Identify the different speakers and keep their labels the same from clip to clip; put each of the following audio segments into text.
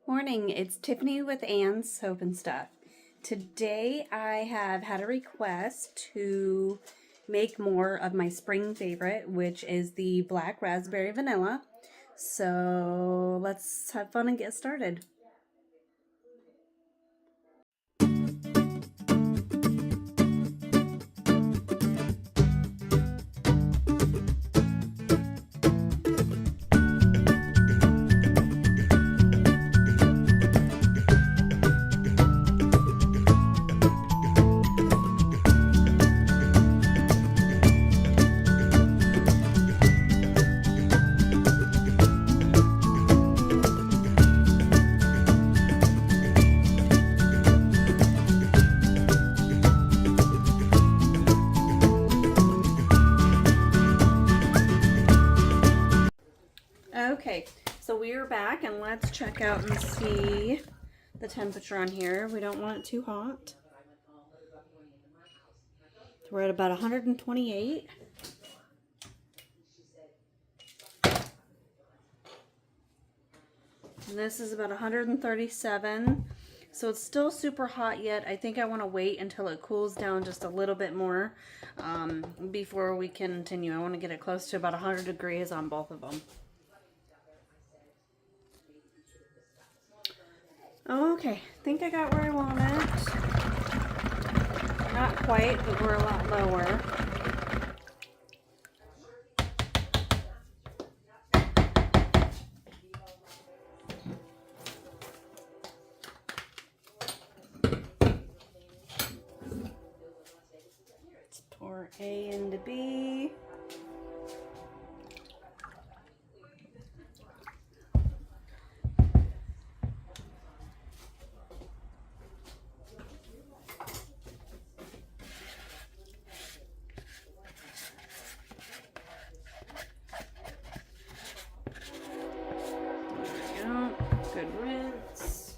Speaker 1: Morning, it's Tiffany with Ann's Soap and Stuff. Today I have had a request to make more of my spring favorite, which is the black raspberry vanilla. So let's have fun and get started. Okay, so we are back and let's check out and see the temperature on here. We don't want it too hot. So we're at about 128. And this is about 137. So it's still super hot yet. I think I want to wait until it cools down just a little bit more before we continue. I want to get it close to about 100 degrees on both of them. Okay, I think I got where I want it. Not quite, but we're a lot lower. Let's pour A into B. Good rinse.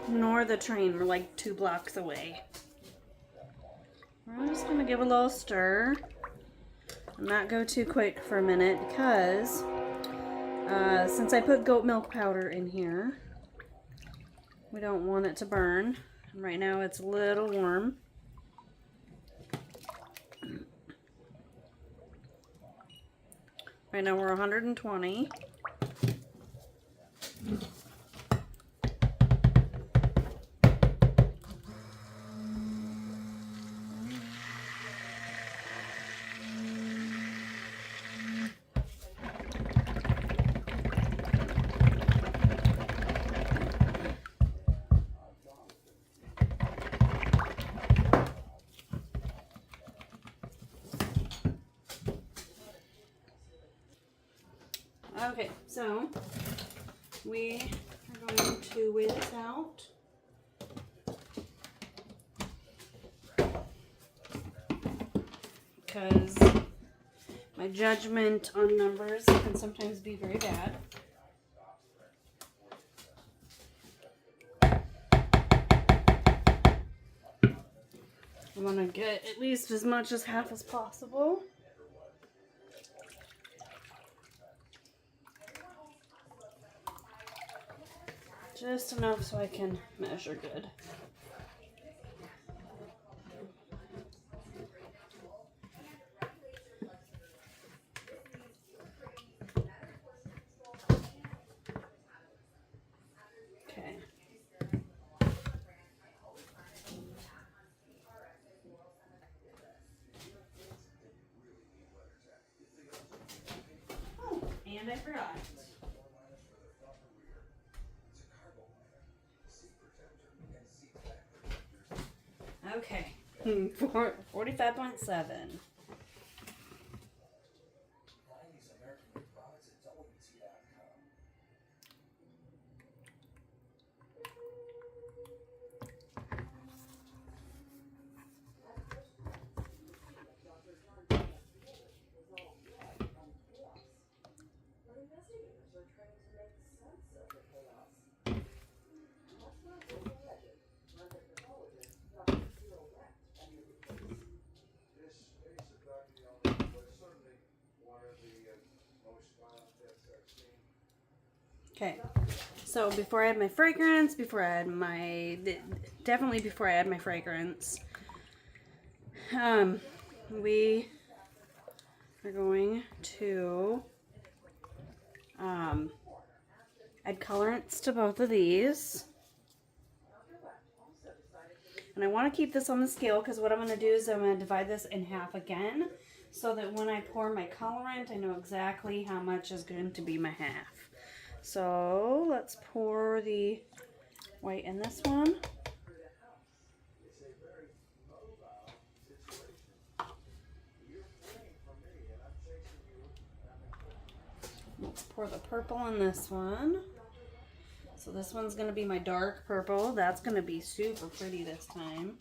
Speaker 1: Ignore the train, we're like 2 blocks away. We're just gonna give a little stir and not go too quick for a minute because since I put goat milk powder in here, we don't want it to burn. Right now it's a little warm. Right now we're 120. Okay, so we are going to weigh this out. Because my judgment on numbers can sometimes be very bad. I want to get at least as much as half as possible. Just enough so I can measure good. Okay. Oh, and I forgot. Okay, 45.7. Okay, so before I add my fragrance, definitely before I add my fragrance, we are going to add colorants to both of these. And I want to keep this on the scale because what I'm going to do is I'm going to divide this in half again so that when I pour my colorant, I know exactly how much is going to be my half. So let's pour the white in this one. Let's pour the purple in this one. So this one's going to be my dark purple. That's going to be super pretty this time.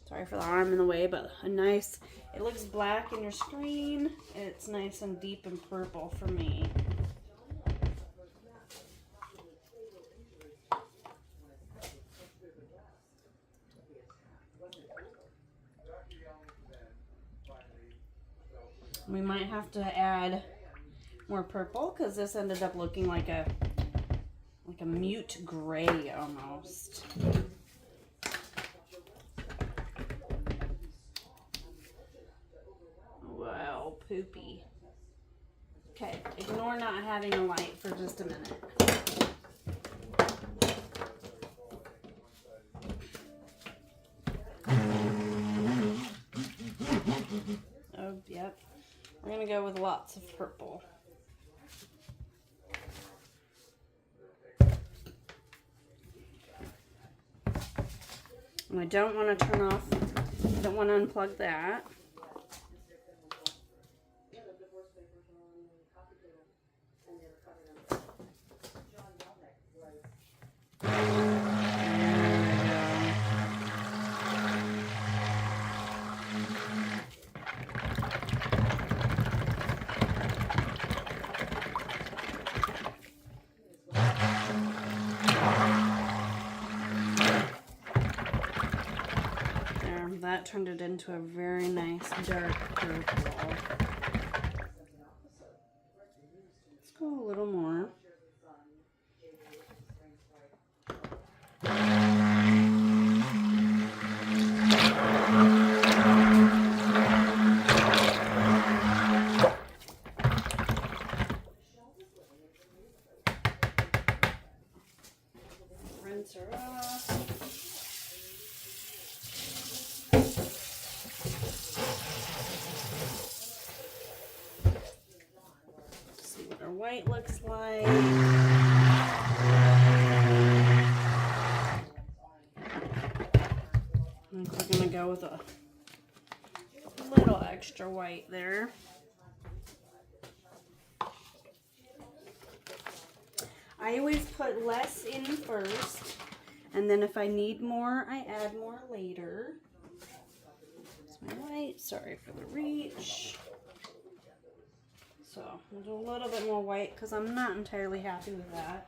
Speaker 1: Sorry for the arm in the way, but a nice, it looks black in your screen. It's nice and deep and purple for me. We might have to add more purple because this ended up looking like a mute gray almost. Wow, poopy. Okay, ignore not having a light for just a minute. Oh, yep. We're gonna go with lots of purple. And I don't want to turn off, I don't want to unplug that. That turned it into a very nice dark purple. Let's go a little more. Rinse her off. See what our white looks like. I'm going to go with a little extra white there. I always put less in first, and then if I need more, I add more later. That's my white. Sorry for the reach. So we'll do a little bit more white because I'm not entirely happy with that.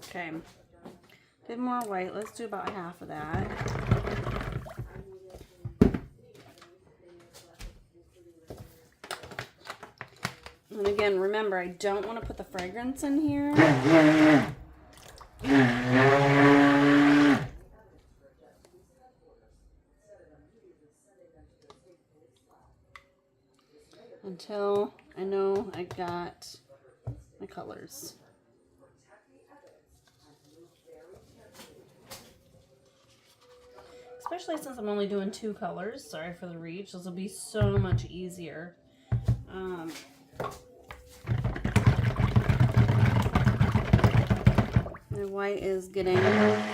Speaker 1: Okay, bit more white. Let's do about half of that. And again, remember, I don't want to put the fragrance in here. Until I know I got my colors. Especially since I'm only doing 2 colors. Sorry for the reach. This will be so much easier. My white is getting a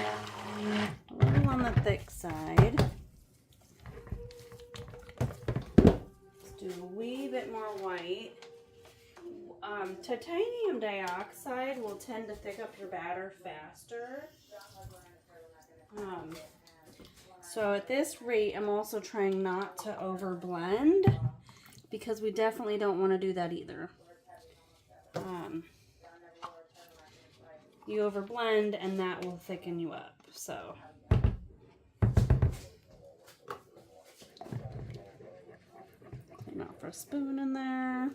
Speaker 1: little on the thick side. Let's do a wee bit more white. Titanium dioxide will tend to thick up your batter faster. So at this rate, I'm also trying not to over blend because we definitely don't want to do that either. you overblend and that will thicken you up. So clean off our spoon in there.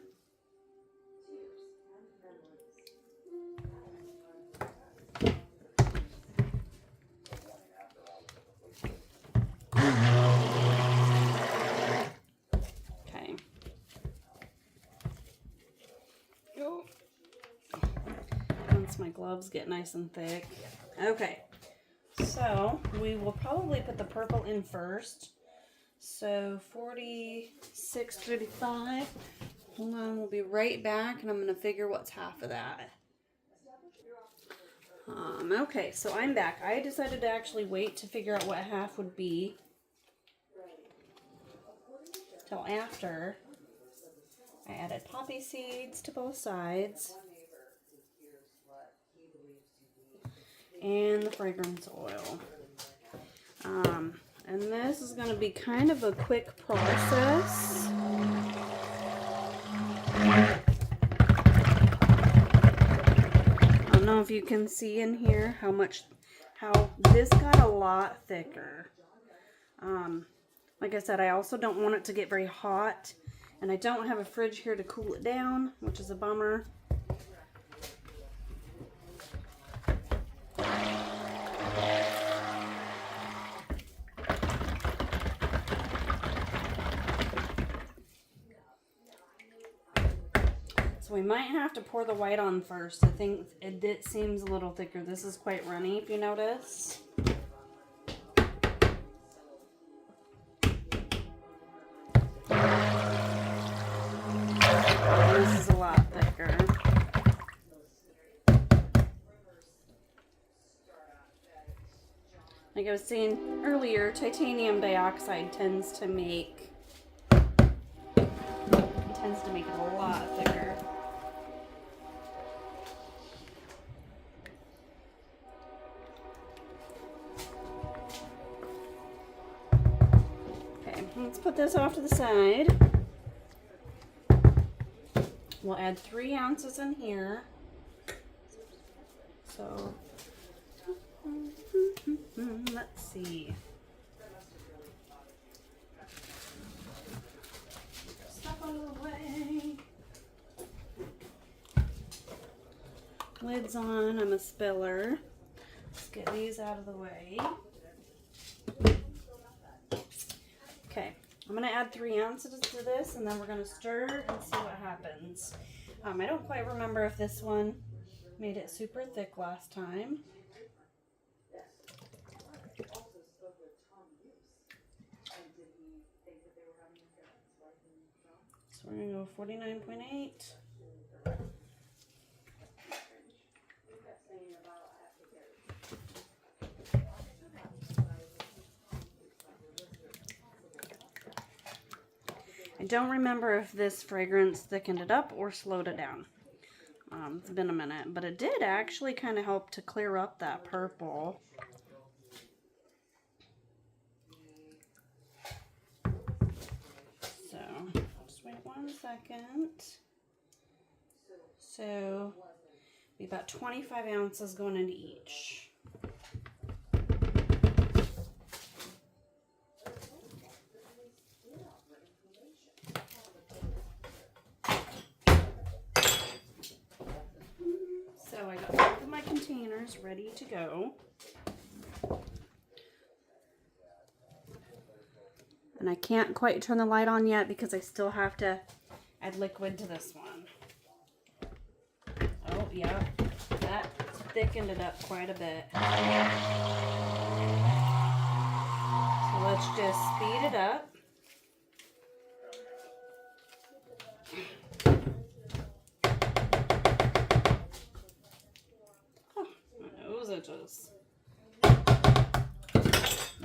Speaker 1: Okay. Go. Once my gloves get nice and thick. Okay. So we will probably put the purple in first. So 46.35. Hold on, we'll be right back, and I'm gonna figure what's half of that. Okay, so I'm back. I decided to actually wait to figure out what half would be till after I added poppy seeds to both sides and the fragrance oil. And this is going to be kind of a quick process. I don't know if you can see in here how this got a lot thicker. Like I said, I also don't want it to get very hot, and I don't have a fridge here to cool it down, which is a bummer. So we might have to pour the white on first. I think it seems a little thicker. This is quite runny, if you notice. This is a lot thicker. Like I was saying earlier, titanium dioxide tends to make it a lot thicker. Okay, let's put this off to the side. We'll add 3 ounces in here. So, let's see. Stuff out of the way. Lid's on. I'm a spiller. Let's get these out of the way. Okay, I'm going to add 3 ounces to this, and then we're going to stir and see what happens. I don't quite remember if this one made it super thick last time. So we're going to go 49.8. I don't remember if this fragrance thickened it up or slowed it down. It's been a minute, but it did actually kind of help to clear up that purple. So, just wait 1 second. So, be about 25 ounces going into each. So I got both of my containers ready to go. And I can't quite turn the light on yet because I still have to add liquid to this one. Oh, yeah, that thickened it up quite a bit. So let's just speed it up. Oh, my nose itches.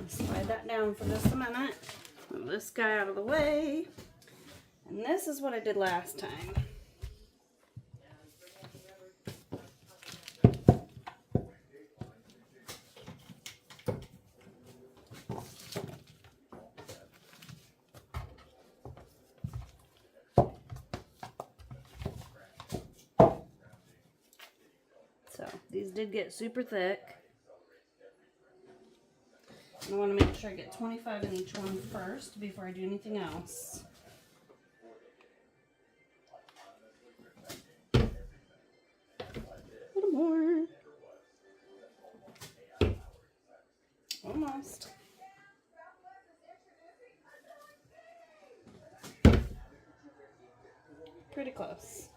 Speaker 1: Slide that down for just a minute. Move this guy out of the way. And this is what I did last time. So These did get super thick. I want to make sure I get 25 in each one first before I do anything else. A little more. Almost. Pretty close.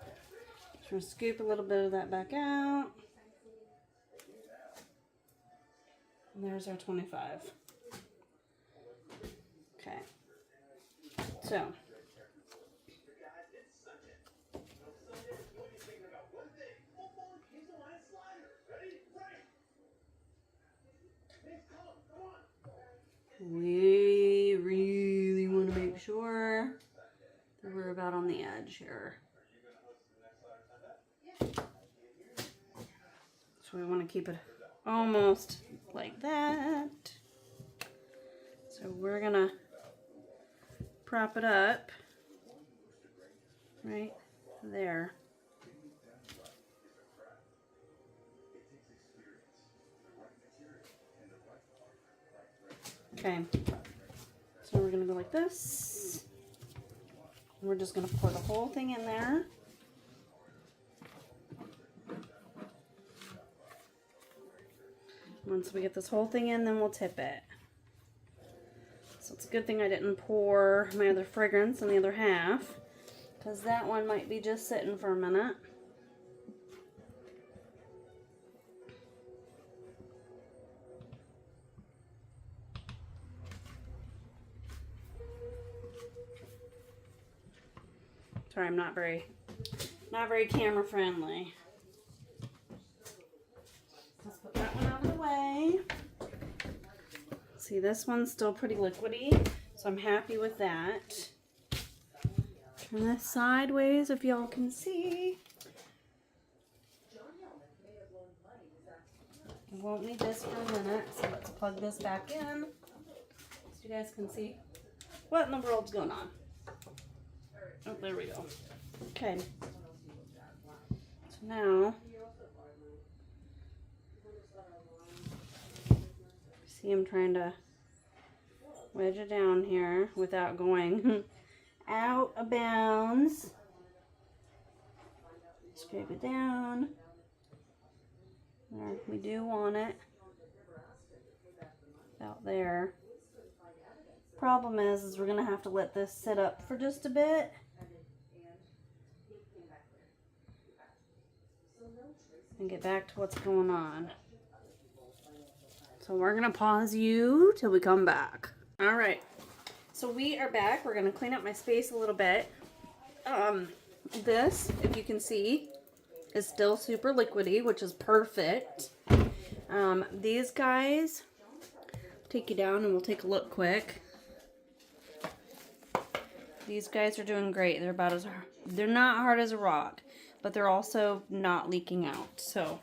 Speaker 1: Just going to scoop a little bit of that back out. And there's our 25. Okay. So. We really want to make sure that we're about on the edge here. So we want to keep it almost like that. So we're going to prop it up right there. Okay, so we're going to go like this. We're just going to pour the whole thing in there. Once we get this whole thing in, then we'll tip it. So it's a good thing I didn't pour my other fragrance in the other half, because that one might be just sitting for a minute. Sorry, I'm not very camera friendly. Let's put that one out of the way. See, this one's still pretty liquidy, so I'm happy with that. Turn this sideways if y'all can see. I won't need this for a minute, so let's plug this back in so you guys can see what in the world's going on. Oh, there we go. Okay. So now, see, I'm trying to wedge it down here without going out of bounds. Scrape it down. There, we do want it out there. Problem is we're gonna have to let this sit up for just a bit. And get back to what's going on. So we're gonna pause you till we come back. All right, so we are back. We're gonna clean up my space a little bit. This, if you can see, is still super liquidy, which is perfect. These guys, take you down and we'll take a look quick. These guys are doing great. They're about as hard. They're not hard as a rock, but they're also not leaking out. So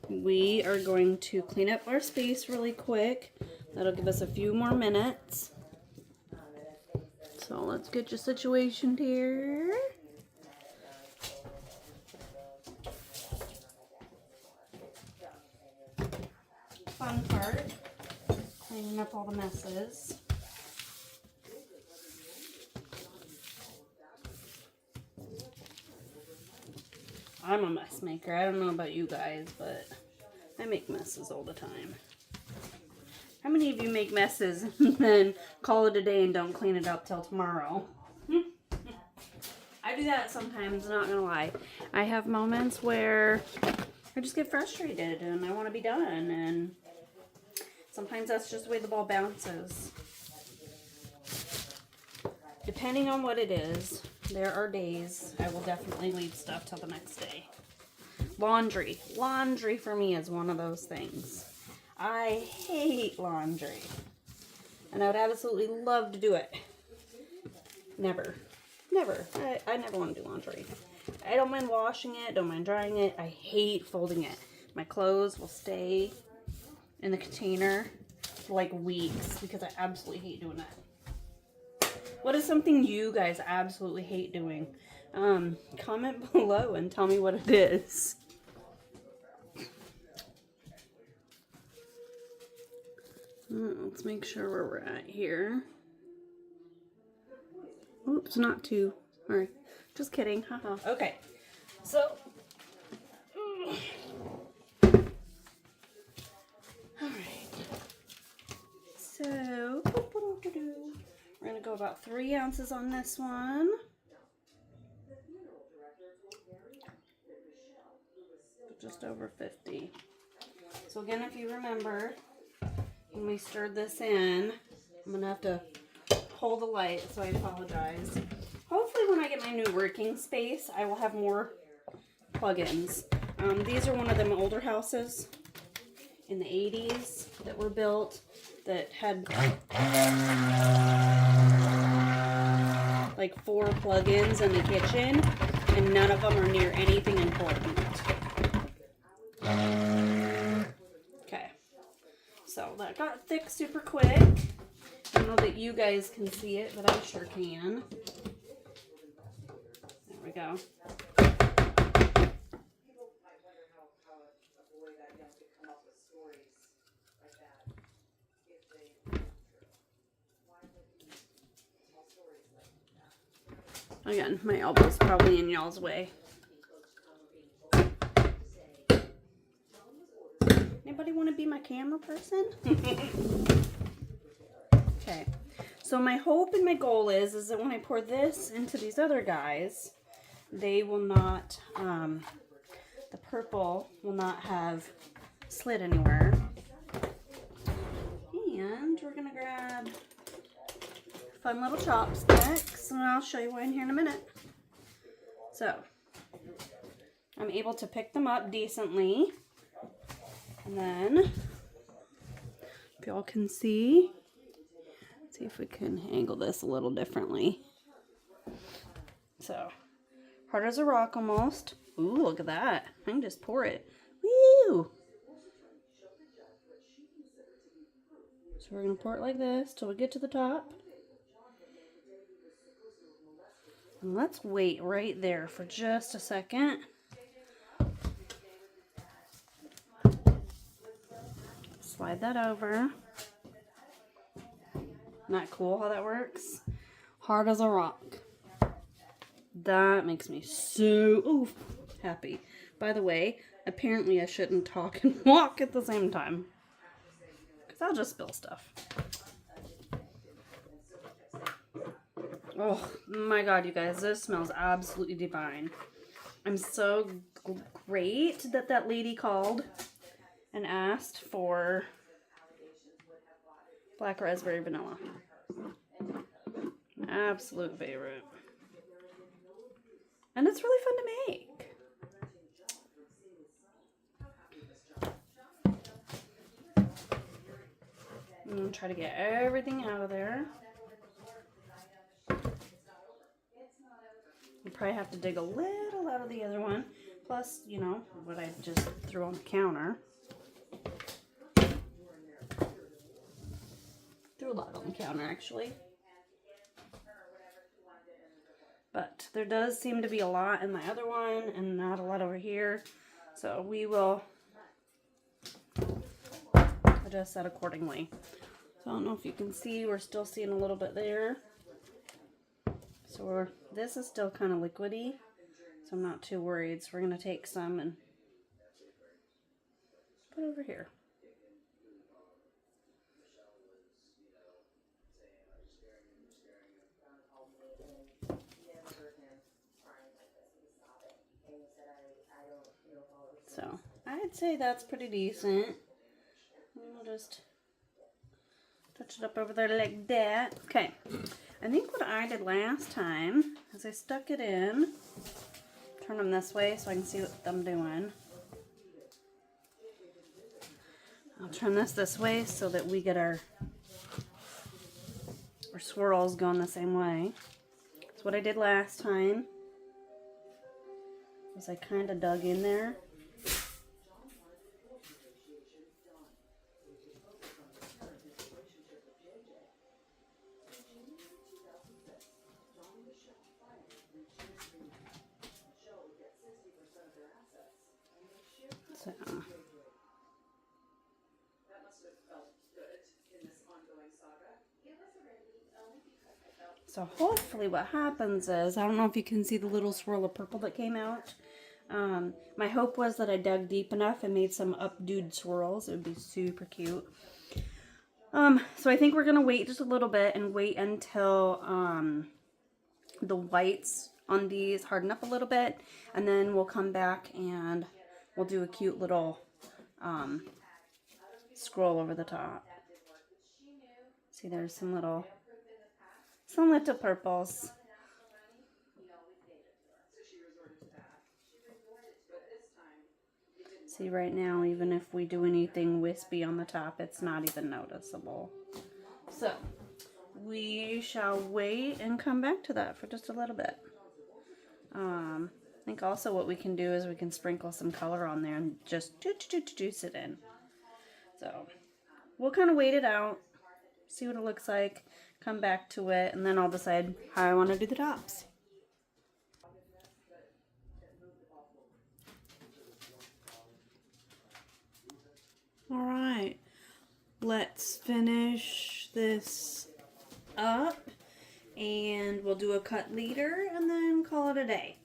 Speaker 1: we are going to clean up our space really quick. That'll give us a few more minutes. So let's get you situationed here. Fun part, cleaning up all the messes. I'm a mess maker. I don't know about you guys, but I make messes all the time. How many of you make messes and then call it a day and don't clean it up till tomorrow? I do that sometimes, not gonna lie. I have moments where I just get frustrated and I want to be done, and sometimes that's just the way the ball bounces. Depending on what it is, there are days I will definitely leave stuff till the next day. Laundry. Laundry for me is one of those things. I hate laundry. And I would absolutely love to do it. Never. Never. I never want to do laundry. I don't mind washing it, don't mind drying it. I hate folding it. My clothes will stay in the container for like weeks because I absolutely hate doing that. What is something you guys absolutely hate doing? Comment below and tell me what it is. Let's make sure where we're at here. Oops, not two. All right, just kidding. Haha. Okay, so. All right. So we're gonna go about 3 ounces on this one. Just over 50. So again, if you remember, when we stirred this in, I'm gonna have to hold the light, so I apologize. Hopefully when I get my new working space, I will have more plugins. These are one of them older houses in the 80s that were built that had like 4 plugins in the kitchen, and none of them are near anything important. Okay, so that got thick super quick. I don't know that you guys can see it, but I sure can. There we go. Again, my elbow's probably in y'all's way. Anybody want to be my camera person? Okay, so my hope and my goal is that when I pour this into these other guys, they will not, the purple will not have slid anywhere. And we're going to grab fun little chopsticks, and I'll show you why in here in a minute. So, I'm able to pick them up decently. And then, if y'all can see, let's see if we can angle this a little differently. So, hard as a rock almost. Ooh, look at that. I can just pour it. Woo! So we're going to pour it like this till we get to the top. And let's wait right there for just a second. Slide that over. Isn't that cool how that works? Hard as a rock. That makes me so happy. By the way, apparently I shouldn't talk and walk at the same time, because I'll just spill stuff. Oh my god, you guys, this smells absolutely divine. I'm so great that that lady called and asked for black raspberry vanilla. Absolute favorite. And it's really fun to make. I'm going to try to get everything out of there. You probably have to dig a little out of the other one. Plus, you know, what I just threw on the counter. Threw a lot on the counter, actually. But there does seem to be a lot in my other one and not a lot over here. So we will adjust that accordingly. So I don't know if you can see, we're still seeing a little bit there. So this is still kind of liquidy, so I'm not too worried. So we're going to take some and put it over here. So I'd say that's pretty decent. We'll just touch it up over there like that. Okay. I think what I did last time is I stuck it in, turn them this way so I can see what I'm doing. I'll turn this way so that we get our swirls going the same way. So what I did last time is I kind of dug in there. So, So hopefully what happens is, I don't know if you can see the little swirl of purple that came out. My hope was that I dug deep enough and made some updoed swirls. It would be super cute. So I think we're going to wait just a little bit and wait until the whites on these harden up a little bit. And then we'll come back and we'll do a cute little scroll over the top. See, there's some little purples. See, right now, even if we do anything wispy on the top, it's not even noticeable. So, we shall wait and come back to that for just a little bit. I think also what we can do is we can sprinkle some color on there and just juice it in. So, we'll kind of wait it out, see what it looks like, come back to it, and then I'll decide how I want to do the tops. Alright, let's finish this up and we'll do a cut later and then call it a day.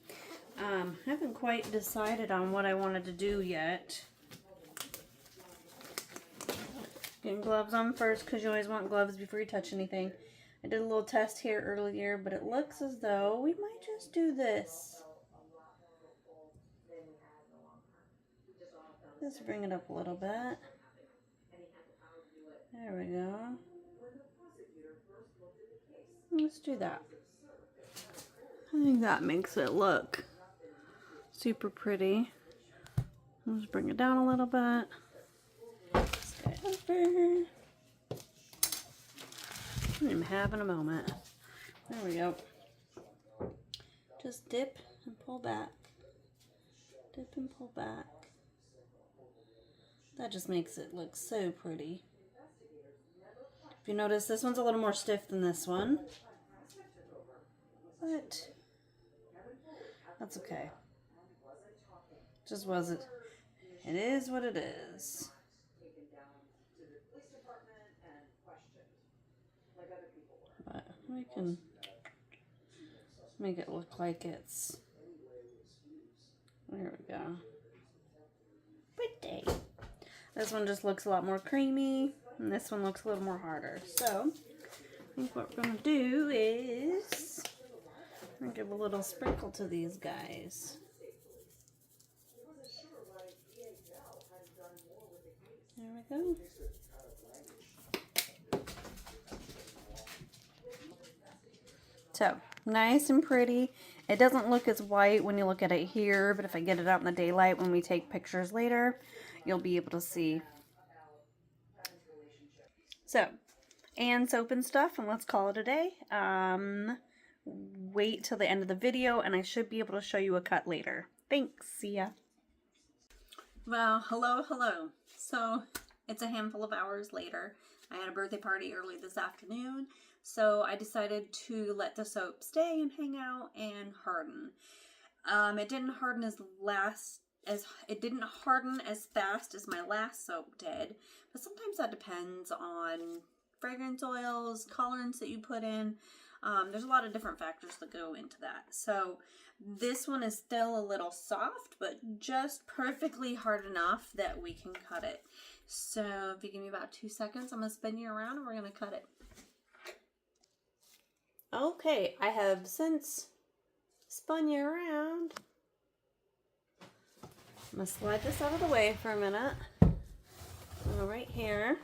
Speaker 1: I haven't quite decided on what I wanted to do yet. Getting gloves on first because you always want gloves before you touch anything. I did a little test here earlier, but it looks as though we might just do this. Just bring it up a little bit. There we go. Let's do that. I think that makes it look super pretty. Let's bring it down a little bit. Stay over. I'm having a moment. There we go. Just dip and pull back. Dip and pull back. That just makes it look so pretty. If you notice, this one's a little more stiff than this one. But that's okay. Just wasn't. It is what it is. But we can make it look like it's. There we go. Pretty. This one just looks a lot more creamy, and this one looks a little more harder. So, I think what we're going to do is I'm going to give a little sprinkle to these guys. There we go. So, nice and pretty. It doesn't look as white when you look at it here, but if I get it out in the daylight when we take pictures later, you'll be able to see. So, and soap and stuff, and let's call it a day. Wait till the end of the video, and I should be able to show you a cut later. Thanks. See ya. Well, hello. So, it's a handful of hours later. I had a birthday party early this afternoon, so I decided to let the soap stay and hang out and harden. It didn't harden as fast as my last soap did, but sometimes that depends on fragrance oils, colorants that you put in. There's a lot of different factors that go into that. So this one is still a little soft, but just perfectly hard enough that we can cut it. So if you give me about 2 seconds, I'm going to spin you around and we're going to cut it. Okay, I have since spun you around. I'm going to slide this out of the way for a minute. Go right here.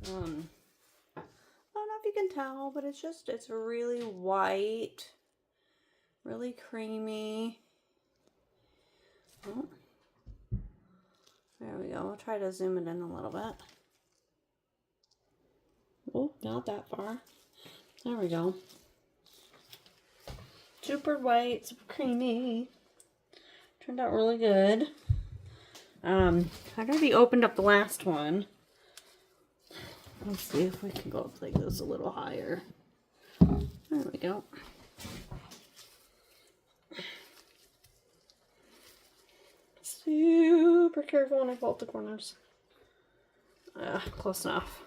Speaker 1: I don't know if you can tell, but it's really white, really creamy. Oh. There we go. We'll try to zoom it in a little bit. Oh, not that far. There we go. Super white, super creamy. Turned out really good. I already opened up the last one. Let's see if we can go up like this a little higher. There we go. super careful when I pull up the corners. Close enough.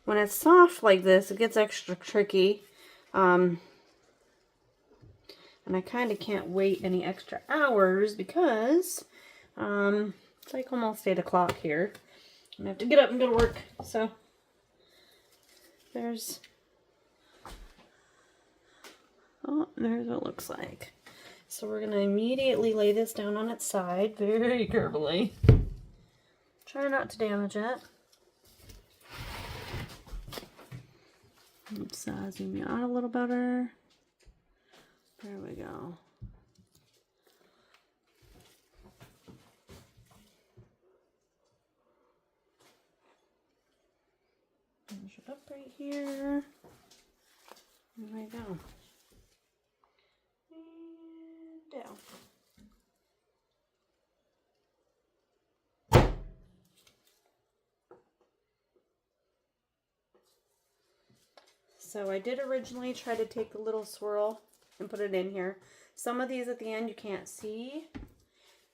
Speaker 1: When it's soft like this, it gets extra tricky. And I kind of can't wait any extra hours because it's like almost 8 o'clock here. I have to get up and go to work. So there's what it looks like. So we're going to immediately lay this down on its side very carefully. Try not to damage it. Let's zoom you out a little better. There we go. Push it up right here. There we go. And down. So I did originally try to take the little swirl and put it in here. Some of these at the end you can't see,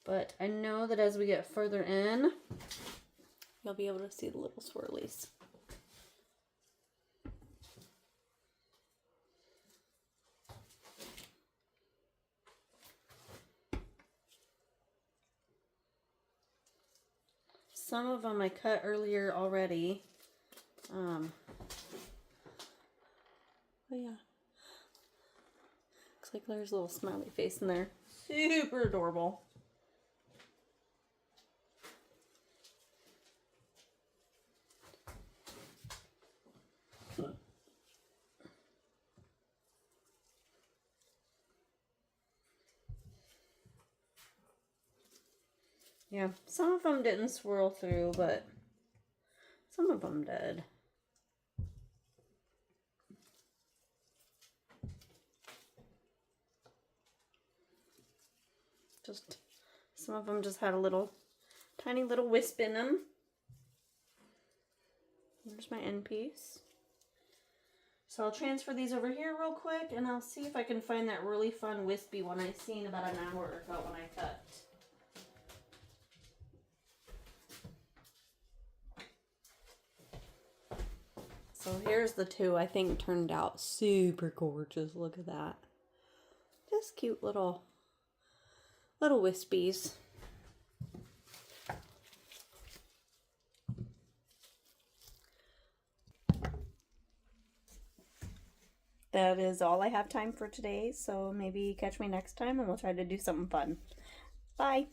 Speaker 1: but I know that as we get further in, you'll be able to see the little swirlies. Some of them I cut earlier already. But yeah. Looks like there's a little smiley face in there. Super adorable. Yeah, some of them didn't swirl through, but some of them did. Just some of them just had a little tiny little wisp in them. There's my end piece. So I'll transfer these over here real quick and I'll see if I can find that really fun wispy one I seen about an hour ago when I cut. So here's the two I think turned out super gorgeous. Look at that. Just cute little wispies. That is all I have time for today, so maybe catch me next time and we'll try to do something fun. Bye!